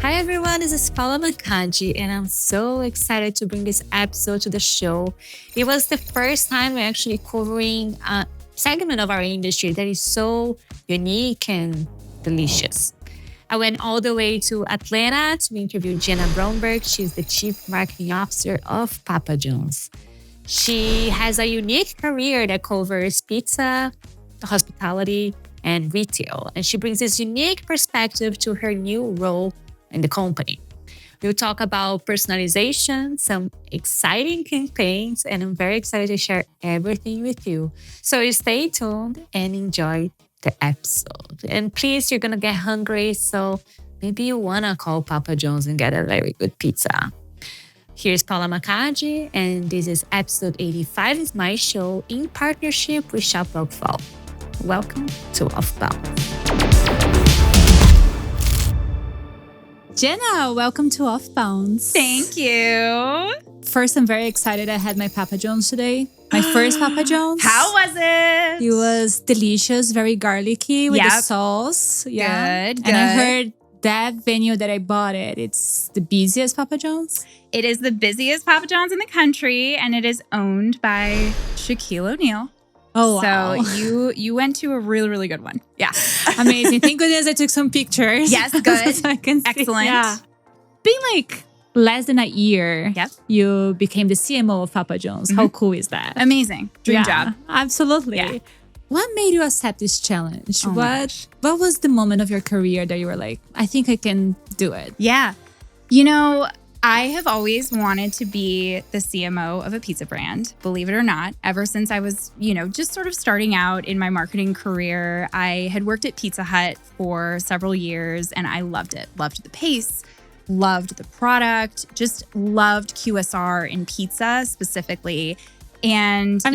Hi everyone, this is Paula Macaggi and I'm so excited to bring this episode to the show. It was the first time we're actually covering a segment of our industry that is so unique and delicious. I went all the way to Atlanta to interview Jenna Bromberg. She's the Chief Marketing Officer of Papa John's. She has a unique career that covers pizza, hospitality, and retail. And she brings this unique perspective to her new role in the company. We'll talk about personalization, some exciting campaigns, and I'm very excited to share everything with you. So stay tuned and enjoy the episode. And please, you're gonna get hungry, so maybe you wanna call Papa John's and get a very good pizza. Here's Paula Macaggi, and this is episode 85 is my show in partnership with ShopTalk. Welcome to OFFBounds. Jenna, welcome to OFFBounds. Thank you. First, I'm very excited I had my Papa John's today. My first Papa John's. How was it? It was delicious, very garlicky with the sauce. Yeah. Good. And I heard that venue that I bought it's the busiest Papa John's. It is the busiest Papa John's in the country, and it is owned by Shaquille O'Neal. Oh, wow. So you went to a really, really good one. Yeah. Amazing. Thank goodness I took some pictures. Yes, good. So I can see. Excellent. Yeah. Being like less than a year, Yep. you became the CMO of Papa John's. How cool is that? Amazing. Dream job. Absolutely. Yeah. What made you accept this challenge? Oh my gosh. What was the moment of your career that you were like, I think I can do it? Yeah. You know, I have always wanted to be the CMO of a pizza brand, believe it or not. Ever since I was, just sort of starting out in my marketing career, I had worked at Pizza Hut for several years and I loved it. Loved the pace, loved the product, just loved QSR in pizza specifically. And, I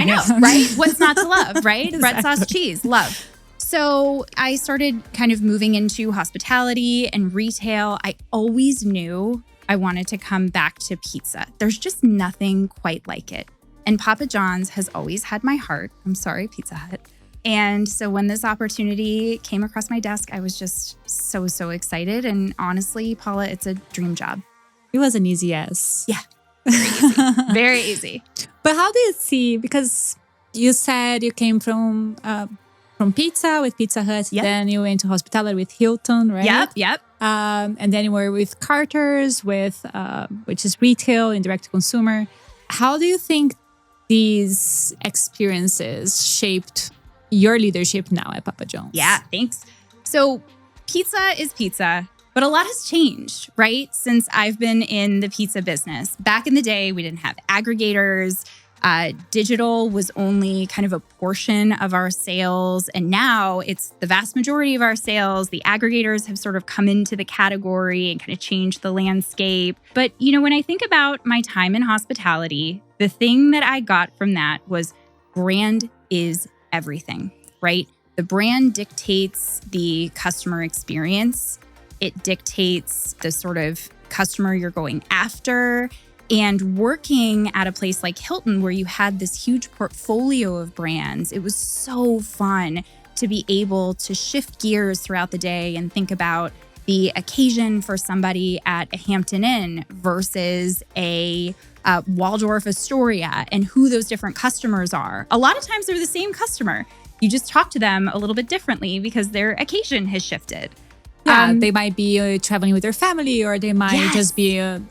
know, right? What's not to love, right? Exactly. Bread, sauce, cheese, love. So I started kind of moving into hospitality and retail. I always knew I wanted to come back to pizza. There's just nothing quite like it. And Papa John's has always had my heart. I'm sorry, Pizza Hut. And so when this opportunity came across my desk, I was just so excited. And honestly, Paula, it's a dream job. It was an easy yes. Yeah, very easy. Very easy. But how do you see, because you said you came from pizza with Pizza Hut, Yep. then you went to hospitality with Hilton, right? Yep. And then you were with Carter's, which is retail and direct to consumer. How do you think these experiences shaped your leadership now at Papa John's? Yeah, thanks. So pizza is pizza, but a lot has changed, right? Since I've been in the pizza business. Back in the day, we didn't have aggregators. Digital was only kind of a portion of our sales. And now it's the vast majority of our sales. The aggregators have sort of come into the category and kind of changed the landscape. But, when I think about my time in hospitality, the thing that I got from that was brand is everything, right? The brand dictates the customer experience. It dictates the sort of customer you're going after. And working at a place like Hilton, where you had this huge portfolio of brands, it was so fun to be able to shift gears throughout the day and think about the occasion for somebody at a Hampton Inn versus a Waldorf Astoria and who those different customers are. A lot of times they're the same customer. You just talk to them a little bit differently because their occasion has shifted. Yeah, they might be traveling with their family, or they might just be on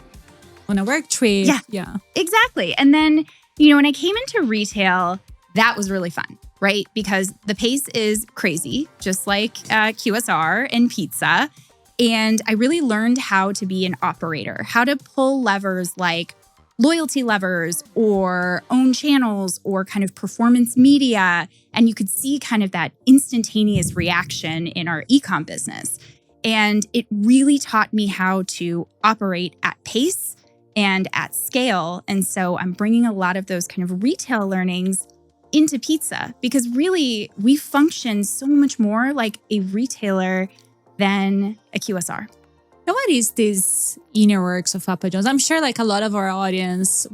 a work trip. Yeah. Exactly. And then, when I came into retail, that was really fun, right? Because the pace is crazy, just like QSR and pizza. And I really learned how to be an operator, how to pull levers like loyalty levers or own channels or kind of performance media. And you could see kind of that instantaneous reaction in our e-com business. And it really taught me how to operate at pace and at scale. And so I'm bringing a lot of those kind of retail learnings into pizza because really we function so much more like a retailer than a QSR. And what is this inner works of Papa John's? I'm sure like a lot of our audience,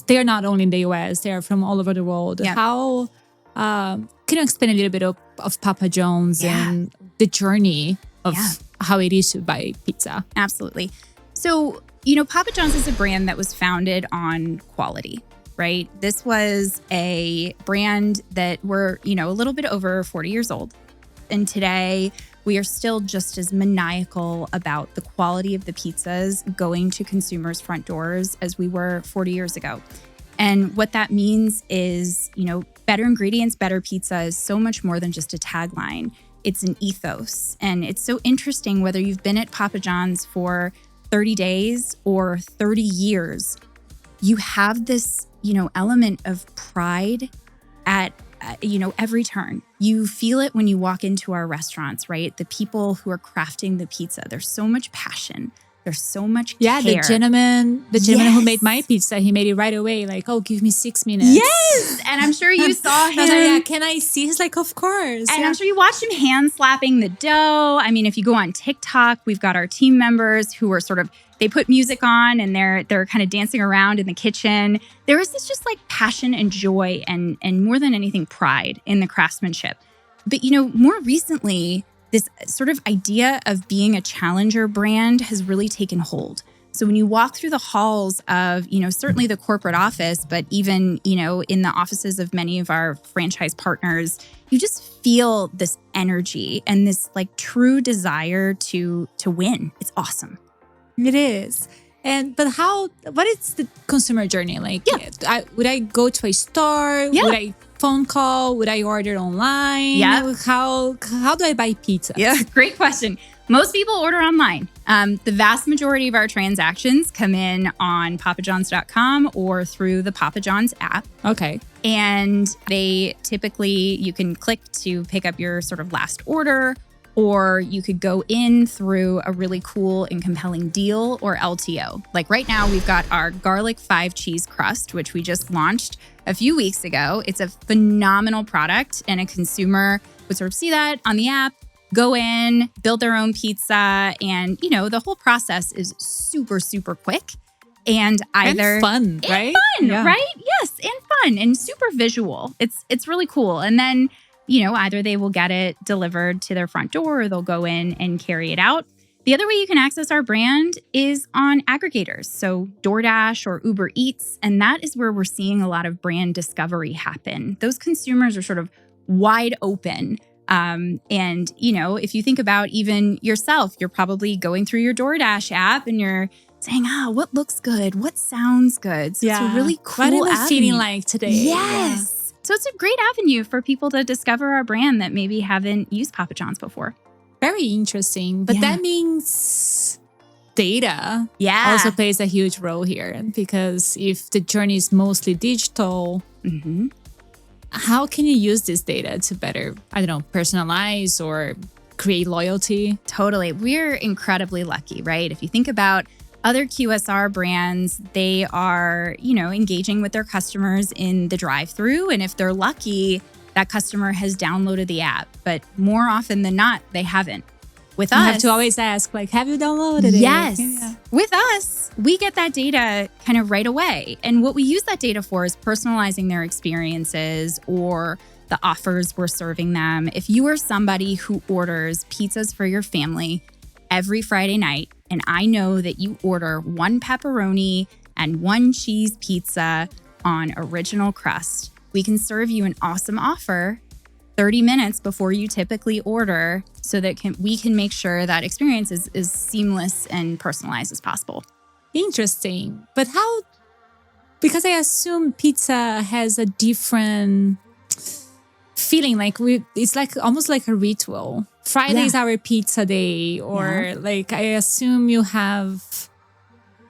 they're not only in the US, they are from all over the world. Yeah. How can you explain a little bit of Papa John's and the journey of how it is to buy pizza. Absolutely. So, Papa John's is a brand that was founded on quality, right? This was a brand that we're, a little bit over 40 years old. And today we are still just as maniacal about the quality of the pizzas going to consumers' front doors as we were 40 years ago. And what that means is, better ingredients, better pizza is so much more than just a tagline. It's an ethos. And it's so interesting whether you've been at Papa John's for 30 days or 30 years, you have this, element of pride at every turn. You feel it when you walk into our restaurants, right? The people who are crafting the pizza, there's so much passion. There's so much care. The gentleman who made my pizza, he made it right away. Like, oh, give me 6 minutes. Yes. And I'm sure you saw him. Yeah, can I see? He's like, of course. And I'm sure you watched him hand slapping the dough. I mean, if you go on TikTok, we've got our team members who are they put music on and they're kind of dancing around in the kitchen. There was this just like passion and joy and more than anything, pride in the craftsmanship. But, more recently, this sort of idea of being a challenger brand has really taken hold. So when you walk through the halls of, certainly the corporate office, but even, in the offices of many of our franchise partners, you just feel this energy and this like true desire to win. It's awesome. It is. But what is the consumer journey like? Yeah. Would I go to a store? Yeah. Would I phone call? Would I order online? Yeah. How do I buy pizza? Yeah, great question. Most people order online. The vast majority of our transactions come in on papajohns.com or through the Papa John's app. Okay. And they typically, you can click to pick up your sort of last order, or you could go in through a really cool and compelling deal or LTO. Like right now, we've got our garlic 5 cheese crust, which we just launched a few weeks ago. It's a phenomenal product, and a consumer would sort of see that on the app, go in, build their own pizza, and the whole process is super, super quick. And fun, right? Fun, yeah. Right? Yes, and fun and super visual. It's really cool. And then either they will get it delivered to their front door or they'll go in and carry it out. The other way you can access our brand is on aggregators, so DoorDash or Uber Eats, and that is where we're seeing a lot of brand discovery happen. Those consumers are sort of wide open. And, if you think about even yourself, you're probably going through your DoorDash app and you're saying, what looks good? What sounds good? So It's a really cool What am I avenue. feeling like today? Yes. Yeah. So it's a great avenue for people to discover our brand that maybe haven't used Papa John's before. Very interesting. But that means data also plays a huge role here, because if the journey is mostly digital, how can you use this data to better, personalize or create loyalty? Totally. We're incredibly lucky, right? If you think about other QSR brands, they are, engaging with their customers in the drive-through. And if they're lucky, that customer has downloaded the app. But more often than not, they haven't. With us, you have to always ask, like, have you downloaded it? Yes. Yeah. With us, we get that data kind of right away. And what we use that data for is personalizing their experiences or the offers we're serving them. If you are somebody who orders pizzas for your family every Friday night, and I know that you order 1 pepperoni and 1 cheese pizza on original crust, we can serve you an awesome offer 30 minutes before you typically order, so that we can make sure that experience is seamless and personalized as possible. Interesting. But because I assume pizza has a different feeling, like it's like almost like a ritual. Friday is our pizza day, or like I assume you have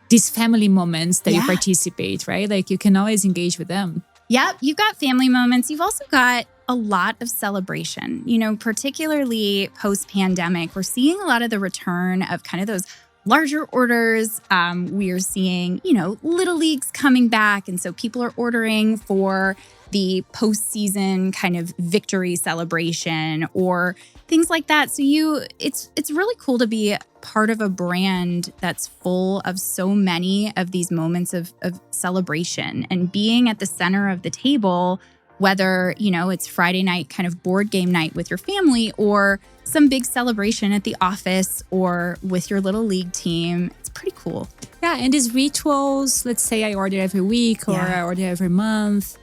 these family moments that you participate, right? Like you can always engage with them. Yep, you've got family moments. You've also got a lot of celebration, particularly post-pandemic. We're seeing a lot of the return of kind of those larger orders. We are seeing, little leagues coming back. And so people are ordering for the postseason kind of victory celebration or things like that. So it's really cool to be part of a brand that's full of so many of these moments of celebration, and being at the center of the table whether, it's Friday night kind of board game night with your family or some big celebration at the office or with your little league team. It's pretty cool. Yeah, and these rituals, let's say I order every week or I order every month.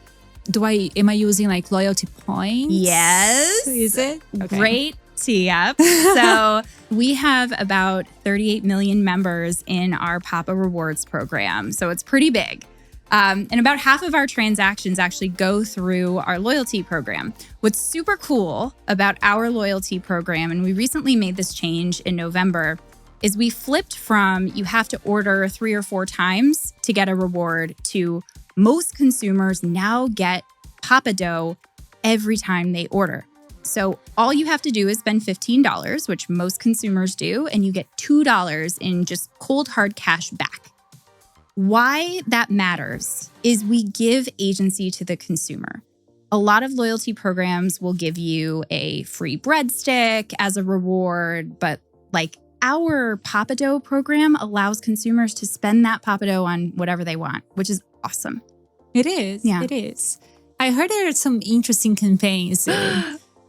Am I using like loyalty points? Yes. Is it? Okay. Great tee up. So we have about 38 million members in our Papa Rewards program. So it's pretty big. And about half of our transactions actually go through our loyalty program. What's super cool about our loyalty program, and we recently made this change in November, is we flipped from you have to order 3 or 4 times to get a reward to most consumers now get Papa Dough every time they order. So all you have to do is spend $15, which most consumers do, and you get $2 in just cold hard cash back. Why that matters is we give agency to the consumer. A lot of loyalty programs will give you a free breadstick as a reward, but like our Papa Dough program allows consumers to spend that Papa Dough on whatever they want, which is awesome. It is. Yeah. It is. I heard there are some interesting campaigns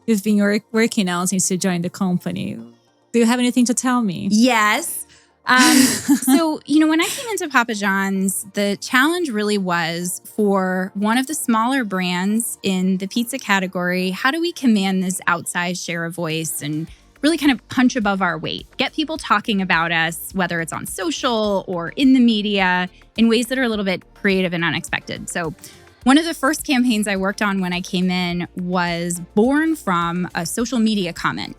you've been working on since you joined the company. Do you have anything to tell me? Yes. So, when I came into Papa John's, the challenge really was for one of the smaller brands in the pizza category, how do we command this outsized share of voice and really kind of punch above our weight, get people talking about us, whether it's on social or in the media, in ways that are a little bit creative and unexpected. So one of the first campaigns I worked on when I came in was born from a social media comment.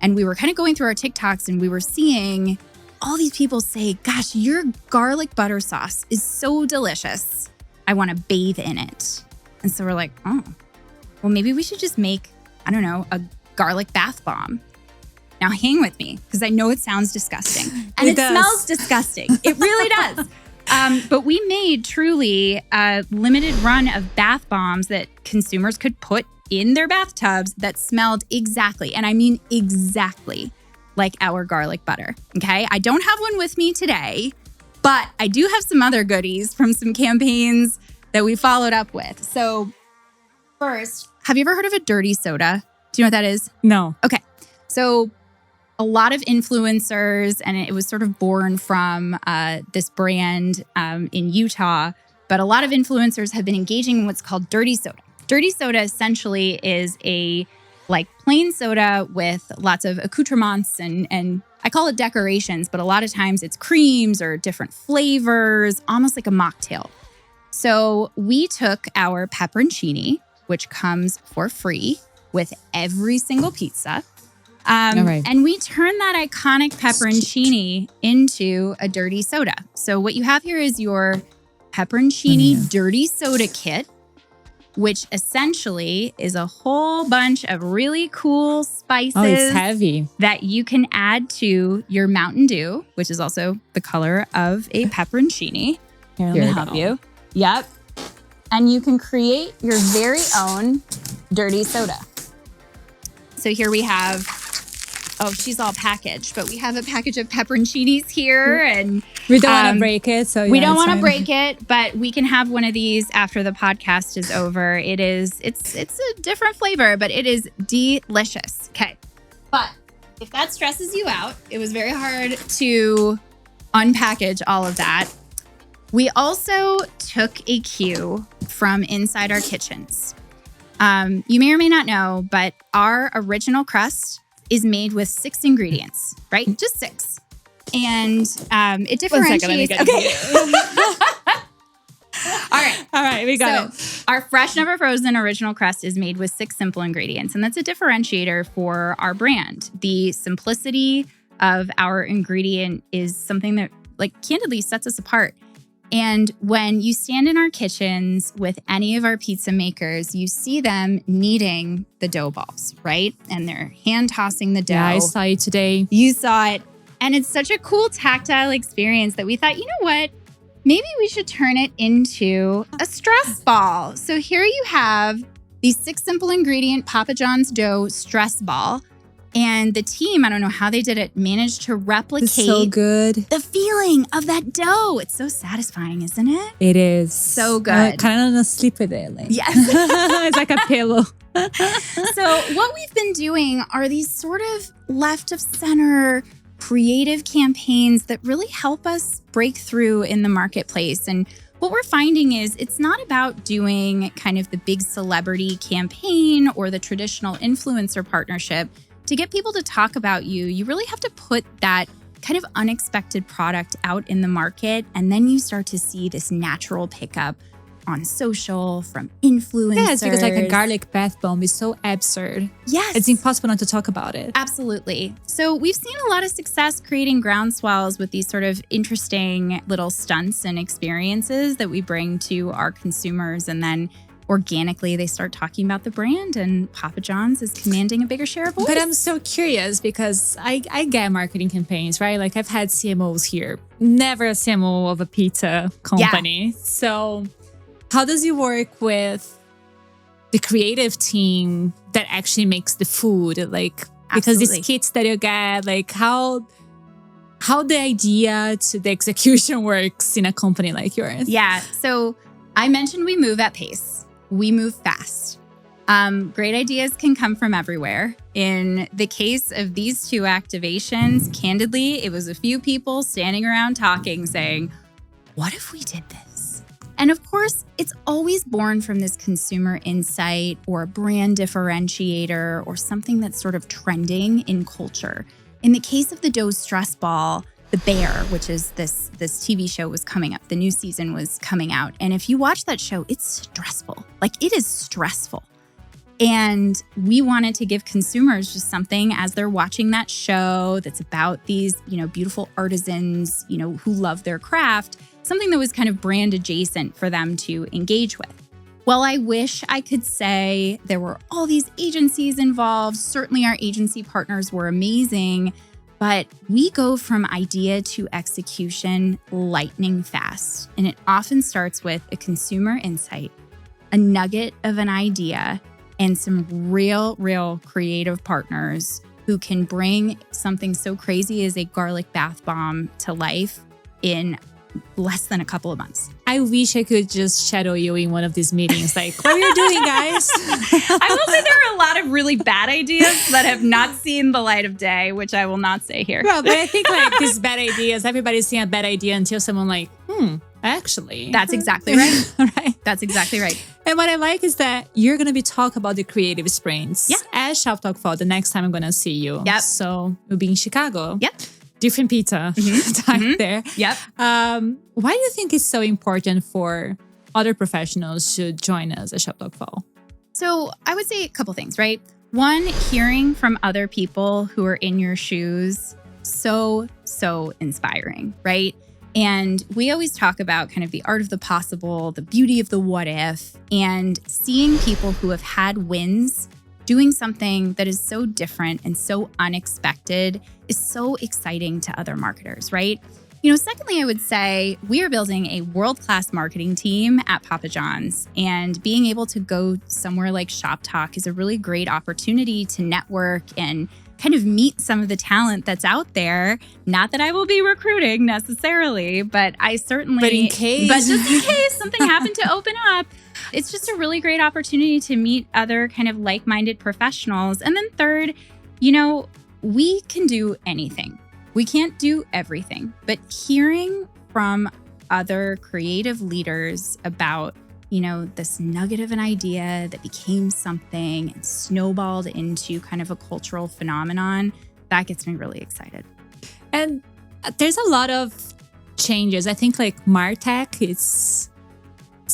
And we were kind of going through our TikToks and we were seeing all these people say, gosh, your garlic butter sauce is so delicious. I want to bathe in it. And so we're like, oh, well, maybe we should just make, a garlic bath bomb. Now hang with me, because I know it sounds disgusting. And it smells disgusting. It really does. But we made truly a limited run of bath bombs that consumers could put in their bathtubs that smelled exactly, and I mean exactly, like our garlic butter, okay? I don't have one with me today, but I do have some other goodies from some campaigns that we followed up with. So first, have you ever heard of a dirty soda? Do you know what that is? No. Okay. So a lot of influencers, and it was sort of born from this brand in Utah, but a lot of influencers have been engaging in what's called dirty soda. Dirty soda essentially is a plain soda with lots of accoutrements and I call it decorations, but a lot of times it's creams or different flavors, almost like a mocktail. So we took our pepperoncini, which comes for free with every single pizza. And we turned that iconic pepperoncini into a dirty soda. So what you have here is your pepperoncini dirty soda kit, which essentially is a whole bunch of really cool spices. Oh, it's heavy. That you can add to your Mountain Dew, which is also the color of a pepperoncini. Here, let me help you. Yep. And you can create your very own dirty soda. So here we have, she's all packaged, but we have a package of pepperoncinis here, and we don't want to break it. So we don't want to break it, but we can have one of these after the podcast is over. It's a different flavor, but it is delicious. Okay. But if that stresses you out, it was very hard to unpackage all of that. We also took a cue from inside our kitchens. You may or may not know, but our original crust is made with 6 ingredients, right? Just 6. And it differentiates. Okay. All right, we got it. Our fresh, never frozen original crust is made with 6 simple ingredients. And that's a differentiator for our brand. The simplicity of our ingredient is something that, candidly sets us apart. And when you stand in our kitchens with any of our pizza makers, you see them kneading the dough balls, right? And they're hand tossing the dough. Yeah, I saw it today. You saw it. And it's such a cool tactile experience that we thought, you know what? Maybe we should turn it into a stress ball. So here you have the 6 simple ingredient Papa John's dough stress ball. And the team, I don't know how they did it, managed to replicate It's so good. the feeling of that dough. It's so satisfying, isn't it? It is. So good. I kind of want to sleep with it. Like. Yes. It's like a pillow. So what we've been doing are these sort of left of center creative campaigns that really help us break through in the marketplace. And what we're finding is it's not about doing kind of the big celebrity campaign or the traditional influencer partnership. To get people to talk about you, you really have to put that kind of unexpected product out in the market. And then you start to see this natural pickup on social from influencers. Yes, because like a garlic bath bomb is so absurd. Yes. It's impossible not to talk about it. Absolutely. So we've seen a lot of success creating groundswells with these sort of interesting little stunts and experiences that we bring to our consumers. And then organically, they start talking about the brand and Papa John's is commanding a bigger share of voice. But I'm so curious because I get marketing campaigns, right? Like I've had CMOs here, never a CMO of a pizza company. Yeah. So how does it work with the creative team that actually makes the food? Like, because these kits that you get, like how the idea to the execution works in a company like yours? Yeah. So I mentioned we move at pace. We move fast. Great ideas can come from everywhere. In the case of these two activations, candidly, it was a few people standing around talking, saying, what if we did this? And of course, it's always born from this consumer insight or a brand differentiator or something that's sort of trending in culture. In the case of the dough stress ball, The Bear, which is this TV show, was coming up. The new season was coming out. And if you watch that show, it's stressful. Like, it is stressful. And we wanted to give consumers just something as they're watching that show that's about these, beautiful artisans, who love their craft, something that was kind of brand adjacent for them to engage with. Well, I wish I could say there were all these agencies involved. Certainly our agency partners were amazing. But we go from idea to execution lightning fast. And it often starts with a consumer insight, a nugget of an idea, and some real creative partners who can bring something so crazy as a garlic bath bomb to life in less than a couple of months. I wish I could just shadow you in one of these meetings. Like, what are you doing, guys? I will say there are a lot of really bad ideas that have not seen the light of day, which I will not say here. Well, but I think like these bad ideas, everybody's seeing a bad idea until someone like, actually. That's exactly right. Right. That's exactly right. And what I like is that you're going to be talking about the creative sprints at ShopTalk Fall the next time I'm going to see you. Yep. So we'll be in Chicago. Yep. Different pizza time there. Yep. Why do you think it's so important for other professionals to join us at ShopTalk Fall? So I would say a couple things, right? One, hearing from other people who are in your shoes, so inspiring, right? And we always talk about kind of the art of the possible, the beauty of the what if, and seeing people who have had wins doing something that is so different and so unexpected is so exciting to other marketers, right? Secondly, I would say we are building a world-class marketing team at Papa John's, and being able to go somewhere like ShopTalk is a really great opportunity to network and kind of meet some of the talent that's out there. Not that I will be recruiting necessarily, but I certainly... But just in case something happened to open up, it's just a really great opportunity to meet other kind of like-minded professionals. And then third, we can do anything. We can't do everything, but hearing from other creative leaders about, this nugget of an idea that became something and snowballed into kind of a cultural phenomenon, that gets me really excited. And there's a lot of changes. I think like MarTech, it's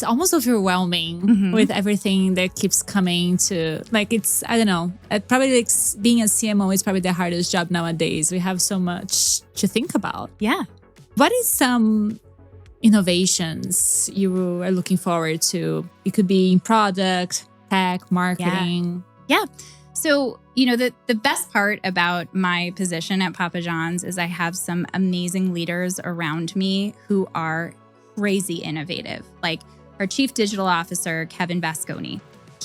almost overwhelming with everything that keeps coming to, like, I don't know, probably like being a CMO is probably the hardest job nowadays. We have so much to think about. Yeah. What is some innovations you are looking forward to? It could be in product, tech, marketing. Yeah. So, the best part about my position at Papa John's is I have some amazing leaders around me who are crazy innovative. Like, our Chief Digital Officer, Kevin Vasconi.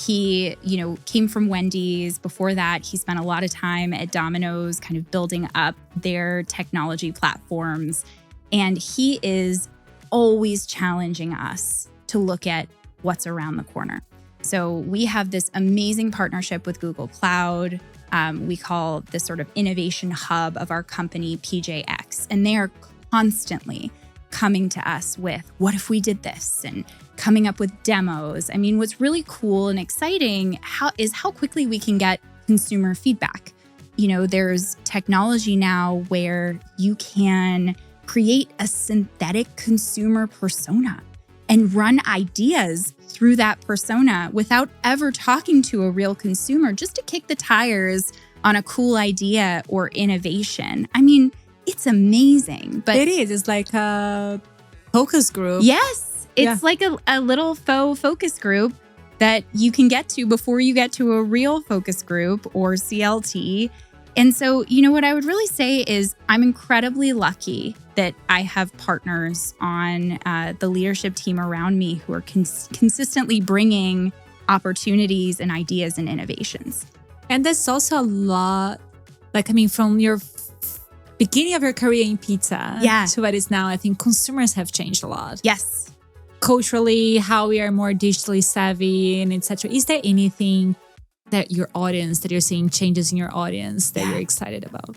He, came from Wendy's. Before that, he spent a lot of time at Domino's, kind of building up their technology platforms. And he is always challenging us to look at what's around the corner. So we have this amazing partnership with Google Cloud. We call this sort of innovation hub of our company PJX. And they are constantly coming to us with, what if we did this? And coming up with demos. I mean, what's really cool and exciting is how quickly we can get consumer feedback. There's technology now where you can create a synthetic consumer persona and run ideas through that persona without ever talking to a real consumer, just to kick the tires on a cool idea or innovation. I mean, it's amazing. But it is. It's like a focus group. Yes. It's like a little faux focus group that you can get to before you get to a real focus group or CLT. And so, what I would really say is I'm incredibly lucky that I have partners on the leadership team around me who are consistently bringing opportunities and ideas and innovations. And that's also a lot, from your beginning of your career in pizza to what is now, I think consumers have changed a lot. Yes. Culturally, how we are more digitally savvy and etc. Is there anything that you're seeing changes in your audience that you're excited about?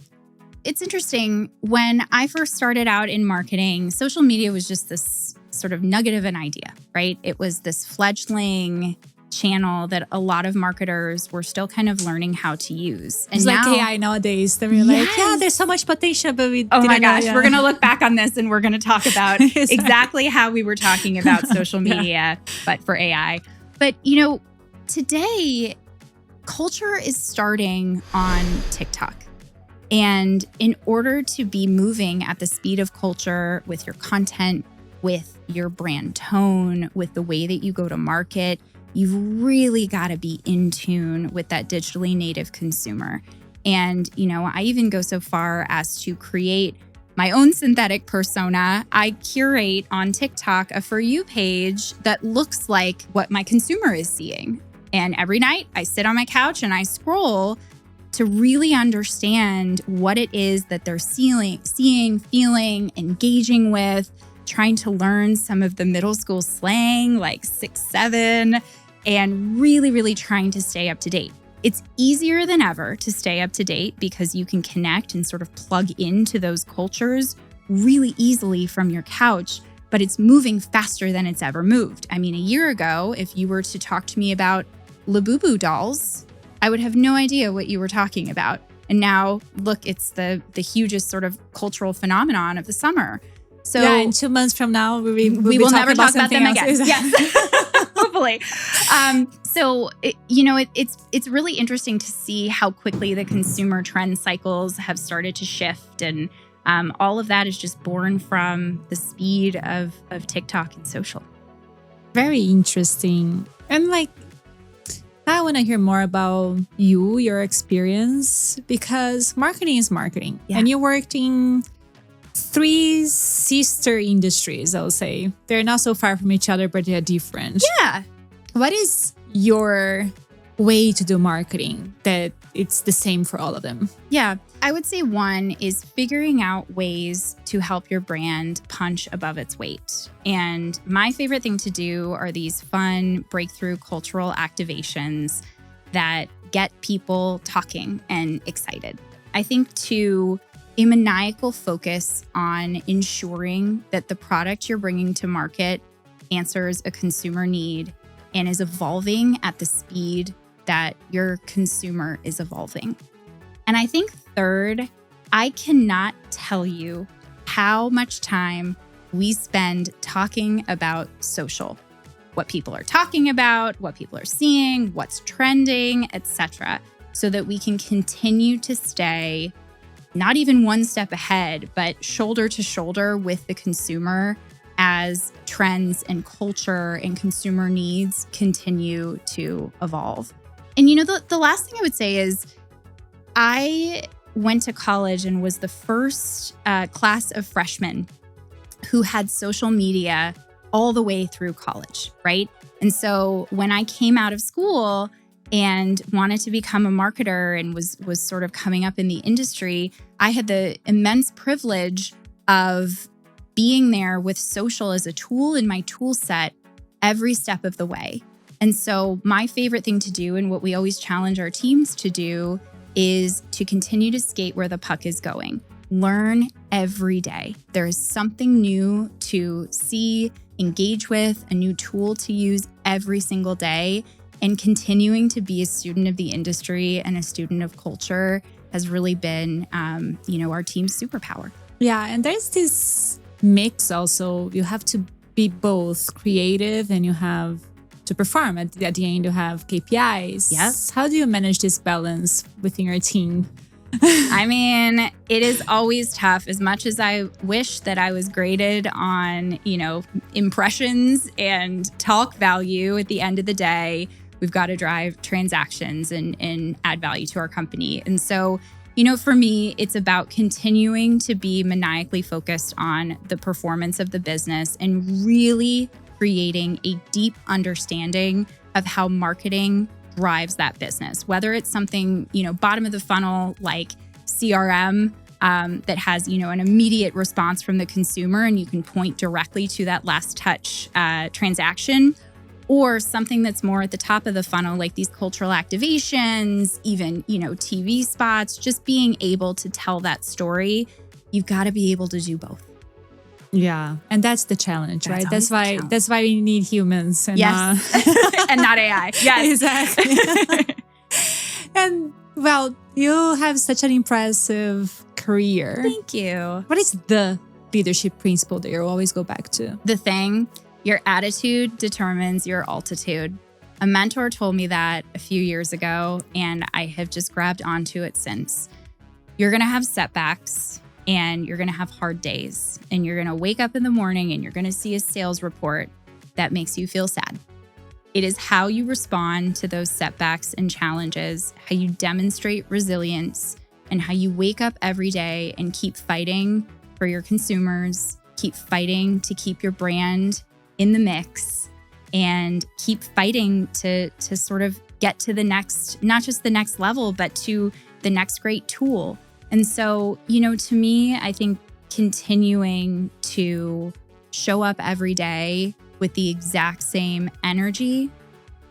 It's interesting. When I first started out in marketing, social media was just this sort of nugget of an idea, right? It was this fledgling channel that a lot of marketers were still kind of learning how to use. And it's like AI nowadays. They're like, there's so much potential, but we oh my gosh, we're going to look back on this and we're going to talk about exactly how we were talking about social media, but for AI. But, today, culture is starting on TikTok. And in order to be moving at the speed of culture with your content, with your brand tone, with the way that you go to market, you've really got to be in tune with that digitally native consumer. And, I even go so far as to create my own synthetic persona. I curate on TikTok a For You page that looks like what my consumer is seeing. And every night I sit on my couch and I scroll to really understand what it is that they're seeing, feeling, engaging with, trying to learn some of the middle school slang like 6, 7, and really, really trying to stay up to date. It's easier than ever to stay up to date because you can connect and sort of plug into those cultures really easily from your couch, but it's moving faster than it's ever moved. I mean, a year ago, if you were to talk to me about Labubu dolls, I would have no idea what you were talking about. And now, look, it's the hugest sort of cultural phenomenon of the summer. So in 2 months from now, we will never talk about them again. Exactly. Yes, hopefully. So it's really interesting to see how quickly the consumer trend cycles have started to shift, and all of that is just born from the speed of TikTok and social. Very interesting. And I want to hear more about your experience, because marketing is marketing. Yeah. And you worked in 3 sister industries, I would say. They're not so far from each other, but they're different. Yeah. What is your way to do marketing that it's the same for all of them? Yeah. I would say one is figuring out ways to help your brand punch above its weight. And my favorite thing to do are these fun breakthrough cultural activations that get people talking and excited. I think too, a maniacal focus on ensuring that the product you're bringing to market answers a consumer need and is evolving at the speed that your consumer is evolving. And I think third, I cannot tell you how much time we spend talking about social, what people are talking about, what people are seeing, what's trending, etc., so that we can continue to stay not even one step ahead, but shoulder to shoulder with the consumer as trends and culture and consumer needs continue to evolve. And the last thing I would say is I went to college and was the first class of freshmen who had social media all the way through college, right? And so when I came out of school and wanted to become a marketer and was sort of coming up in the industry, I had the immense privilege of being there with social as a tool in my tool set every step of the way. And so my favorite thing to do, and what we always challenge our teams to do, is to continue to skate where the puck is going. Learn every day. There is something new to see, engage with, a new tool to use every single day. And continuing to be a student of the industry and a student of culture has really been, our team's superpower. Yeah, and there's this mix also. You have to be both creative and you have to perform. At the end, you have KPIs. Yes. How do you manage this balance within your team? I mean, it is always tough. As much as I wish that I was graded on, impressions and talk value, at the end of the day, we've got to drive transactions and add value to our company. And so, for me, it's about continuing to be maniacally focused on the performance of the business and really creating a deep understanding of how marketing drives that business, whether it's something, bottom of the funnel like CRM that has, an immediate response from the consumer and you can point directly to that last touch transaction, or something that's more at the top of the funnel, like these cultural activations, even, TV spots, just being able to tell that story. You've got to be able to do both. Yeah. And that's the challenge, right? That's why we need humans. And, yes. And not AI. Yes. Exactly. And well, you have such an impressive career. Thank you. What is the leadership principle that you always go back to? The thing, your attitude determines your altitude. A mentor told me that a few years ago, and I have just grabbed onto it since. You're going to have setbacks. And you're going to have hard days, and you're going to wake up in the morning and you're going to see a sales report that makes you feel sad. It is how you respond to those setbacks and challenges, how you demonstrate resilience, and how you wake up every day and keep fighting for your consumers, keep fighting to keep your brand in the mix, and keep fighting to sort of get to the next, not just the next level, but to the next great tool. And so, to me, I think continuing to show up every day with the exact same energy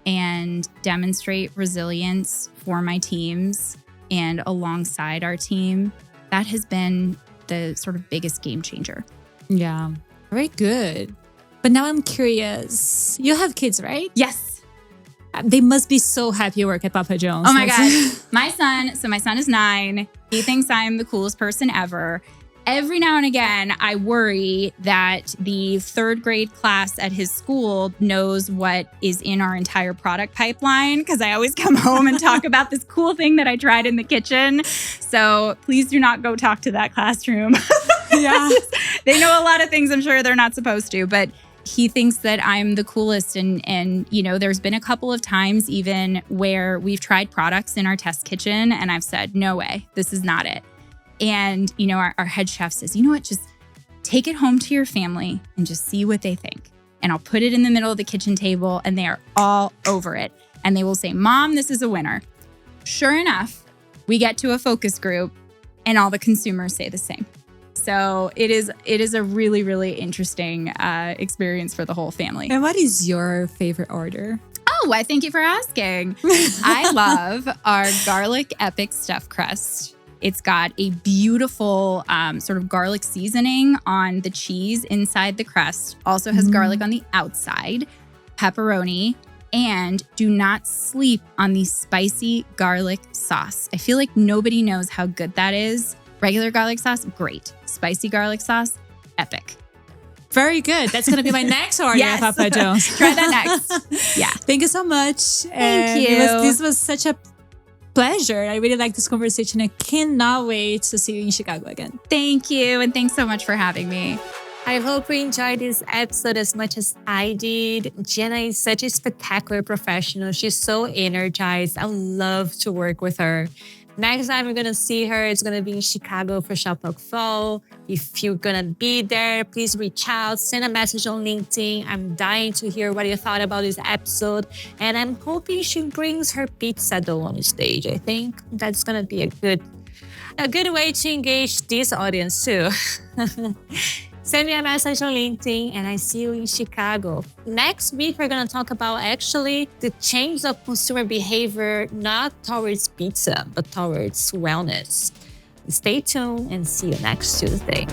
and demonstrate resilience for my teams and alongside our team, that has been the sort of biggest game changer. Yeah, very good. But now I'm curious. You have kids, right? Yes. They must be so happy you work at Papa John's. Oh my God. My son is 9. He thinks I'm the coolest person ever. Every now and again, I worry that the 3rd grade class at his school knows what is in our entire product pipeline, because I always come home and talk about this cool thing that I tried in the kitchen. So please do not go talk to that classroom. Yeah. They know a lot of things I'm sure they're not supposed to, but he thinks that I'm the coolest. And there's been a couple of times even where we've tried products in our test kitchen and I've said, no way, this is not it. And, our head chef says, you know what, just take it home to your family and just see what they think. And I'll put it in the middle of the kitchen table and they are all over it. And they will say, Mom, this is a winner. Sure enough, we get to a focus group and all the consumers say the same. So it is a really, really interesting experience for the whole family. And what is your favorite order? Oh, why, thank you for asking. I love our garlic epic stuffed crust. It's got a beautiful sort of garlic seasoning on the cheese inside the crust. Also has garlic on the outside, pepperoni, and do not sleep on the spicy garlic sauce. I feel like nobody knows how good that is. Regular garlic sauce, great. Spicy garlic sauce, epic. Very good. That's going to be my next order Yes. at Papa John's. Try that next. Yeah. Thank you so much. Thank you. This was such a pleasure. I really like this conversation. I cannot wait to see you in Chicago again. Thank you. And thanks so much for having me. I hope you enjoyed this episode as much as I did. Jenna is such a spectacular professional. She's so energized. I love to work with her. Next time we're gonna see her, it's gonna be in Chicago for ShopTalk Fall. If you're gonna be there, please reach out, send a message on LinkedIn. I'm dying to hear what you thought about this episode. And I'm hoping she brings her pizza dough on stage. I think that's gonna be a good way to engage this audience too. Send me a message on LinkedIn and I see you in Chicago. Next week, we're going to talk about actually the change of consumer behavior, not towards pizza, but towards wellness. Stay tuned and see you next Tuesday.